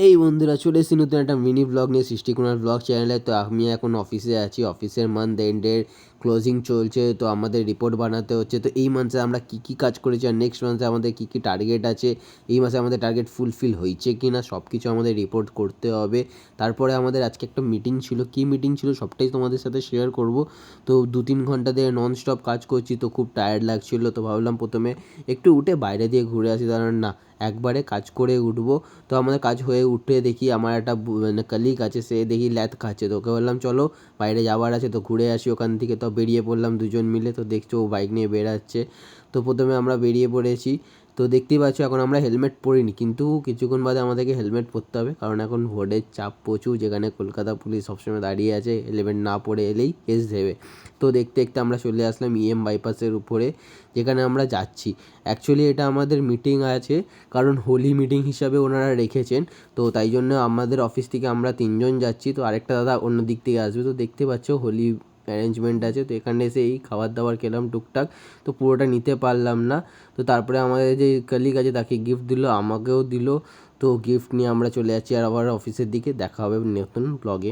এই বন্ধুরা, চলে এসেছি নতুন একটা মিনি ব্লগ নিয়ে সৃষ্টিকুমার ব্লগ চ্যানেলে। তো আমি এখন অফিসে আছি, অফিসের মান্থ এন্ডের ক্লোজিং চলছে, তো আমাদের রিপোর্ট বানাতে হচ্ছে। তো এই মান্থে আমরা কী কাজ করেছি আর নেক্সট মান্থে আমাদের কী টার্গেট আছে, এই মাসে আমাদের টার্গেট ফুলফিল হয়েছে কি না, সব কিছু আমাদের রিপোর্ট করতে হবে। তারপরে আমাদের আজকে একটা মিটিং ছিল, কী মিটিং ছিল সবটাই তোমাদের সাথে শেয়ার করব। তো 2-3 ঘন্টা ধরে নন স্টপ কাজ করছি, তো খুব টায়ার্ড লাগছিলো। তো ভাবলাম প্রথমে একটু উঠে বাইরে দিয়ে ঘুরে আসি, কারণ না একবারে কাজ করে উঠবো। তো আমাদের কাজ হয়ে উঠে দেখি আমার একটা মানে কলিগ আছে, সে দেখি ল্যাদ খাচ্ছে। তো ওকে বললাম চলো বাইরে যাওয়ার আছে, তো ঘুরে আসি ওখান থেকে। তো বেরিয়ে পড়লাম দুজন মিলে। তো দেখছো ও বাইক নিয়ে বেরাচ্ছে। তো প্রথমে আমরা বেরিয়ে পড়েছি। তো দেখতেই পাচ্ছ এখন আমরা হেলমেট পরিনি, কিন্তু কিছুক্ষণ বাদে আমাদেরকে হেলমেট পরতে হবে, কারণ এখন ভোটের চাপ প্রচুর, যেখানে কলকাতা পুলিশ সবসময় দাঁড়িয়ে আছে, হেলমেট না পরে এলেই কেস দেবে। তো দেখতে দেখতে আমরা চলে আসলাম বাইপাসের উপরে, যেখানে আমরা যাচ্ছি। অ্যাকচুয়ালি এটা আমাদের মিটিং আছে, কারণ হোলি মিটিং হিসাবে ওনারা রেখেছেন। তো তাই জন্য আমাদের অফিস থেকে আমরা 3জন যাচ্ছি, তো আরেকটা দাদা অন্য দিক থেকে আসবে। তো দেখতে পাচ্ছ হোলি অ্যারেঞ্জমেন্ট আছে, তো এখানে এসে এই খাবার দাবার খেলাম টুকটাক, তো পুরোটা নিতে পারলাম না। তো তারপরে আমাদের যে কলিগ আছে তাকে গিফট দিল, আমাকেও দিল। তো গিফট নিয়ে আমরা চলে যাচ্ছি আর আবার অফিসের দিকে। দেখা হবে নতুন ব্লগে।